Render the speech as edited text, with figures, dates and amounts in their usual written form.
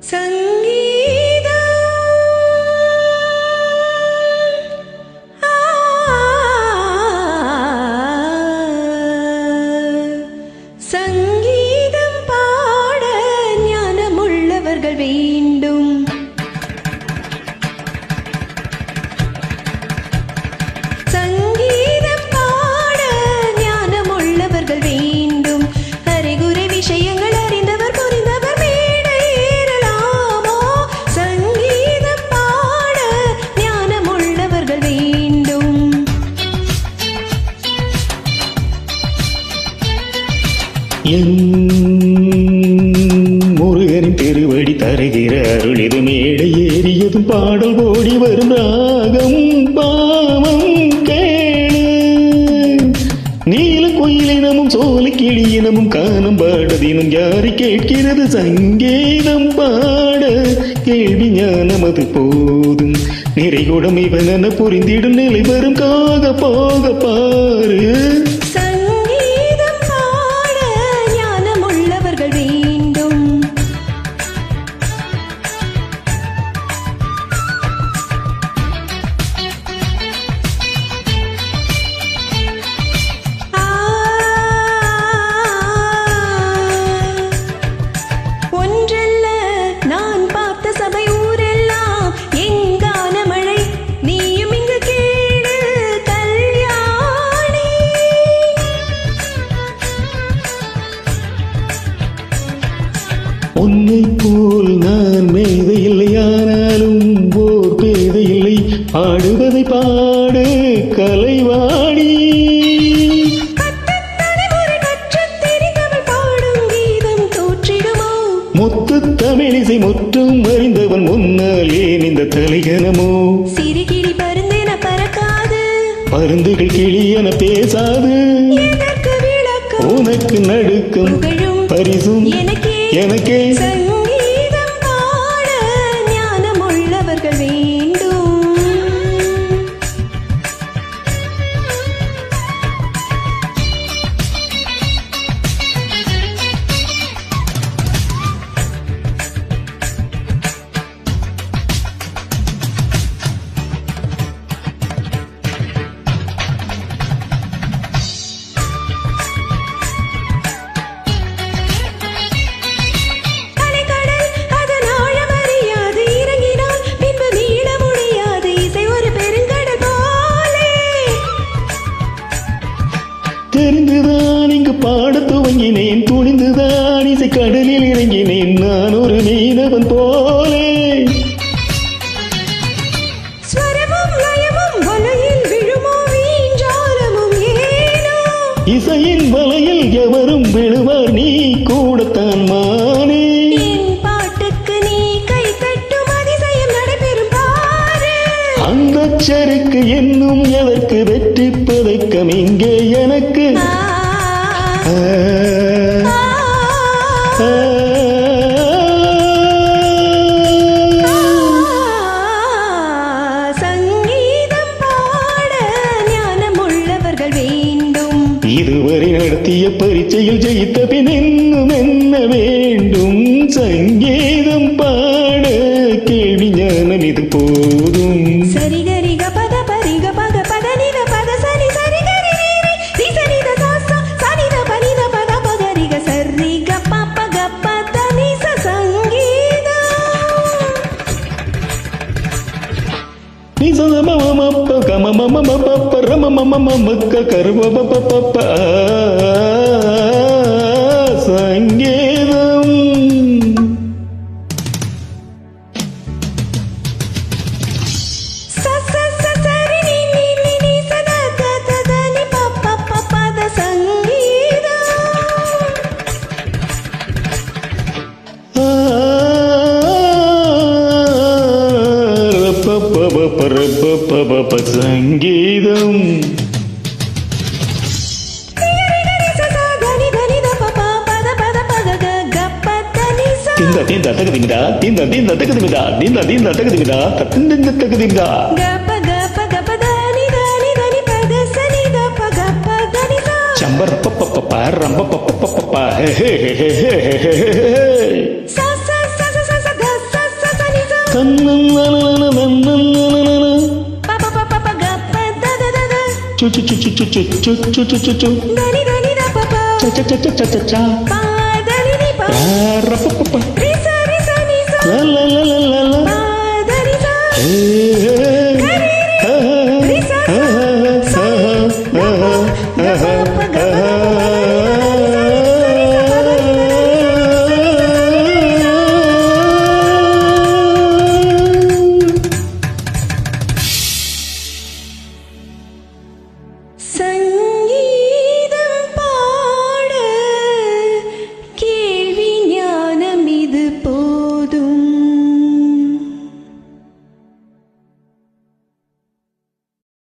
சங்கீதம் சங்கீதம் பாட ஞானமுள்ளவர்கள் வேண்டும். சங்கீதம் பாட ஞானமுள்ளவர்கள் வேண்டும். அறிகுறி விஷயங்கள் அறிந்தவர் புரிந்தவர் மேடை ஏறலாமோ? சங்கீதம் பாட ஞானமுள்ளவர்கள் வேண்டும். முருகனின் திருவடி தருகிற அருள் இது மேடை ஏறியதும் பாடல் ஓடி வரும் ராகம் பாவம் கேளு. நீல குயிலினமும் சோலை கிளியினமும் காணும் பாடதினும் யாரு கேட்கிறது? சங்கீதம் பாட கேள்வி ஞானம் அது போதும். நிறைகுடம் இவன புரிந்திடும் நிலை வரும் காக போக பாரு. சங்கீதம் பாட ஞானமுள்ளவர்கள் வேண்டும். ஒன்றல்ல நான் பார்த்த சபை ஊரெல்லாம் எங்கான மழை நீயும் இங்கு கேடு கல்யாணி. உன்னை போல் நான் மேதை இல்லையானாலும் ஓர் பேதை இல்லை. பாடுவதை பாடு கலைவாணி. தலைமுறை கற்றுத் தெரிந்தவள் பாடும் கீதம் தோற்றிடுமோ? முத்து தமிழிசை முற்றும் அறிந்தவன் முன்னால் ஏன் இந்த தலைகனமோ? சிறுகிளி பருந்தென பறக்காது, பருந்துகள் கிளியென பேசாது. எதற்கு விளக்கம்? உனக்கு நடுக்கம் புகழும் பரிசும் எனக்கே. சங்கீதம் பாட ஞானமுள்ளவர்கள் வேண்டும். அலைக்கடல் அதன் ஆழம் அறியாது, இறங்கினால் பின்பு மீள முடியாது. இசை ஒரு பெருங்கடல் போலே. தெரிந்துதான் இங்கு பாடத் துவங்கினேன். துணிந்துதான் இசை கடலில் இறங்கினேன். நான் ஒரு மீனவன் போலே. ஸ்வரமும் லயமும் வலையில் விழுமோ? வீஞ்சாலமும் ஏனோ? இசையின் வலையில் எவரும் விழுவார், நீ கூடத்தான் மானே. என் பாட்டுக்கு நீ கை தட்டும் அதிசயம் நடைபெறும் பாரு. அந்த செருக்கு என்னும் எதற்கு? வெற்றி பதக்கம் இங்கே எனக்கு. ஆ, ஆ, ஆ, ஆ. சங்கீதம் பாட ஞானமுள்ளவர்கள் வேண்டும். இதுவரை நடத்திய பரீட்சையில் ஜெயித்த பின் இன்னும் என்ன வேண்டும்? சங்கீதம் பாட கேள்வி ஞானம் இது போதும். சரிகரிக பத பரிக பக பத நித பத சரி சரிகரி ரீரி ரிசனித சாசா சனித பனித பத பகரிக சரிக பப்ப கப்ப தனிச சங்கீதம். நீ சொன்ன மமப்ப கமமமமப்ப ரமமமமக்க கருவபப்பப்ப சங்கீதம். ச ச ச சரி நி நி நி நி சத த த த நி ப ப ப பத சங்கீதம். ரப்பப்பப்பப்பப்பப்ப சங்கீதம். திந்த திந்த தகுதிமிடா திந்த திந்த தகுதிமிடா திந்த திந்த தகுதிமிடா தகுந்த தகுதிமிடா. சம்பர் பப்பப்பா ரம்ப பப்பப்பப்பா ஹே ஹே ஹே ஹே ஹே ஹே. தன்னம் நனனன நன்னம் நனனன ப ப ப ப ப க ப த த த த சு சு சு சு சு சு சு சு சு சு சு த நி த நி த ப ப ச ச ச ச ச ச ப த நி நி ப ர ப ப ப ரி ச ரி ச நி ச ல ல ல ல ல ப த நி ச ஏ